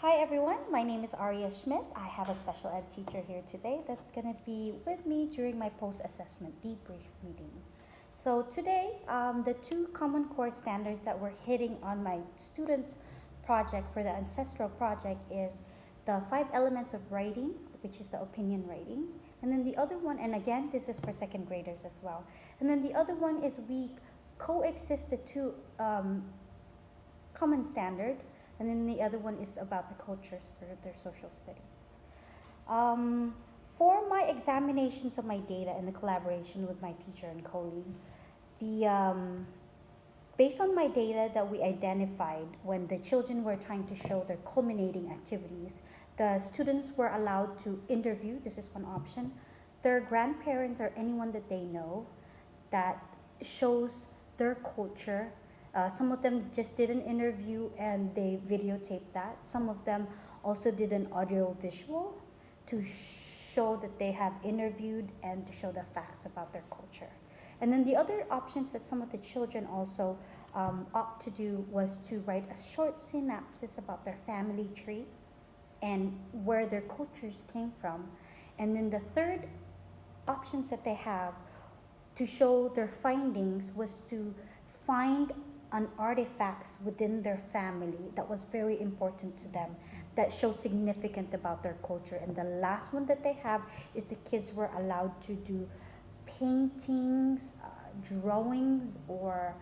Hi everyone, my name is Areeyah Schmidt. I have a special ed teacher here today that's going to be with me during my post-assessment debrief meeting. So today, the two common core standards that we're hitting on my students' project for the ancestral project is the 5 elements of writing, which is the opinion writing, and then the other one, and again, this is for second graders as well, and then the other one is we coexist the two common standard, and then the other one is about the cultures for their social studies. Um, for my examinations of my data and the collaboration with my teacher and colleague, the based on my data that we identified when the children were trying to show their culminating activities, the students were allowed to interview, this is one option, their grandparents or anyone that they know that shows their culture. Some of them just did an interview and they videotaped that. Some of them also did an audio visual to show that they have interviewed and to show the facts about their culture. And then the other options that some of the children also opt to do was to write a short synopsis about their family tree and where their cultures came from. And then the third options that they have to show their findings was to find an artifacts within their family that was very important to them, that shows significant about their culture. And the last one that they have is the kids were allowed to do paintings, drawings, or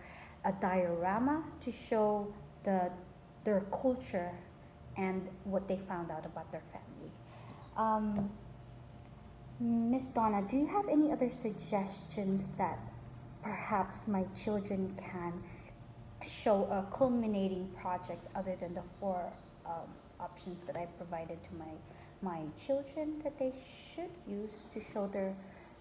a diorama to show their culture and what they found out about their family. Miss Donna, do you have any other suggestions that perhaps my children can show culminating projects other than the four options that I provided to my children that they should use to show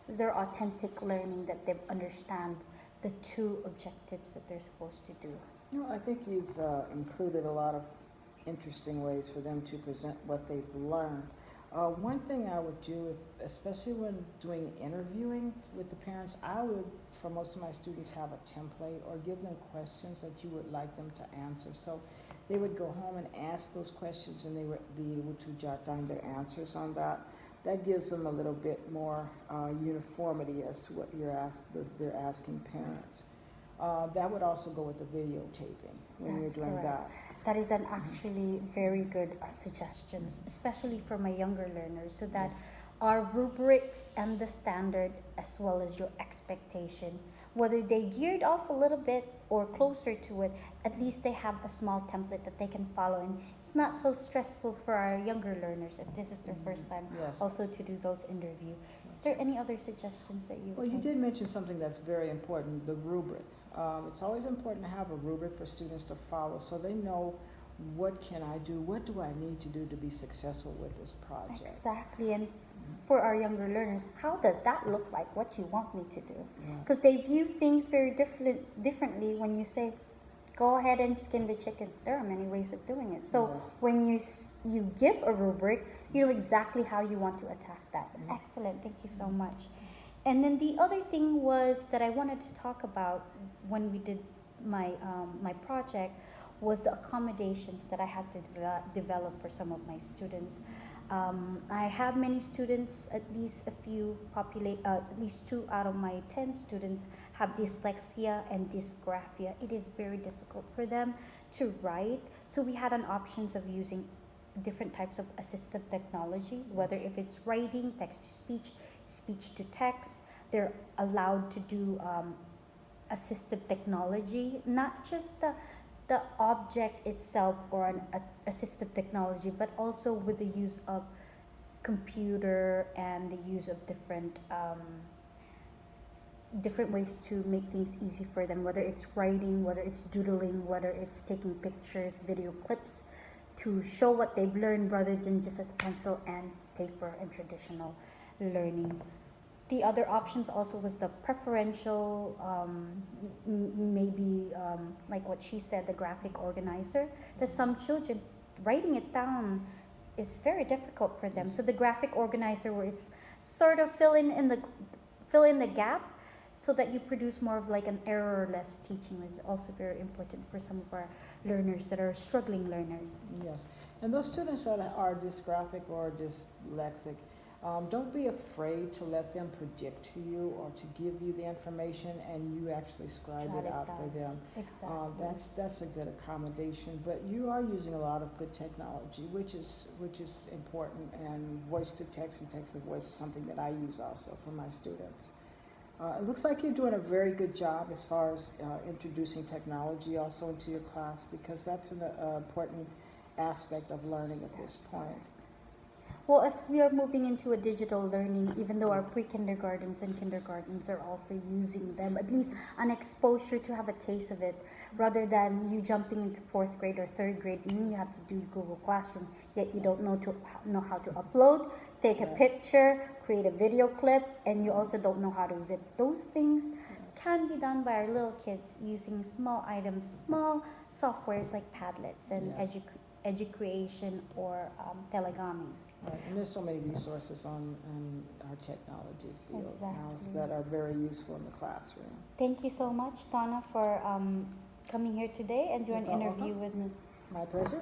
their authentic learning, that they understand the two objectives that they're supposed to do? No, I think you've included a lot of interesting ways for them to present what they've learned. One thing I would do, especially when doing interviewing with the parents, I would, for most of my students, have a template or give them questions that you would like them to answer. So they would go home and ask those questions and they would be able to jot down their answers on that. That gives them a little bit more uniformity as to what they're asking parents. That would also go with the videotaping when That's you're doing correct. That is an actually very good suggestions, especially for my younger learners, so that Yes. our rubrics and the standard, as well as your expectation, whether they geared off a little bit or closer to it, at least they have a small template that they can follow, and it's not so stressful for our younger learners as this is their first time Yes. also to do those interview. Is there any other suggestions that you Well, you would did like mention something that's very important, the rubric. It's always important to have a rubric for students to follow so they know what can I do, what do I need to do to be successful with this project. Exactly, and for our younger learners, how does that look like? What you want me to do? Yeah. Because they view things very differently when you say, "Go ahead and skin the chicken." There are many ways of doing it. So Yes. when you give a rubric, you know exactly how you want to attack that. Excellent, thank you so much. And then the other thing was that I wanted to talk about when we did my project was the accommodations that I had to develop for some of my students. I have many students, at least at least 2 out of my 10 students have dyslexia and dysgraphia. It is very difficult for them to write. So we had an options of using different types of assistive technology, whether if it's writing, text to speech, speech to text. They're allowed to do assistive technology, not just the object itself or an assistive technology, but also with the use of computer and the use of different ways to make things easy for them, whether it's writing, whether it's doodling, whether it's taking pictures, video clips, to show what they've learned rather than just as pencil and paper and traditional learning. The other options also was the preferential, maybe like what she said, the graphic organizer, that some children writing it down is very difficult for them. So the graphic organizer where it's sort of fill in the gap. so that you produce more of like an errorless teaching is also very important for some of our learners that are struggling learners. Yes, and those students that are dysgraphic or dyslexic, don't be afraid to let them predict to you or to give you the information and you actually scribe Jot it it out down. for them. Exactly. That's a good accommodation, but you are using a lot of good technology, which is important, and voice to text and text to voice is something that I use also for my students. It looks like you're doing a very good job as far as introducing technology also into your class, because that's an important aspect of learning at this point. Well, as we are moving into a digital learning, even though our pre-kindergartens and kindergartens are also using them, at least an exposure to have a taste of it, rather than you jumping into fourth grade or third grade and you have to do Google Classroom, yet you don't know how to upload, take a Right. picture, create a video clip, and you also don't know how to zip. Those things can be done by our little kids using small items, small softwares like Padlets and Yes. Educreation or Telegamis. Right, and there's so many resources on our technology field now Exactly. that are very useful in the classroom. Thank you so much, Donna, for coming here today and doing an You're interview welcome. with me. My pleasure.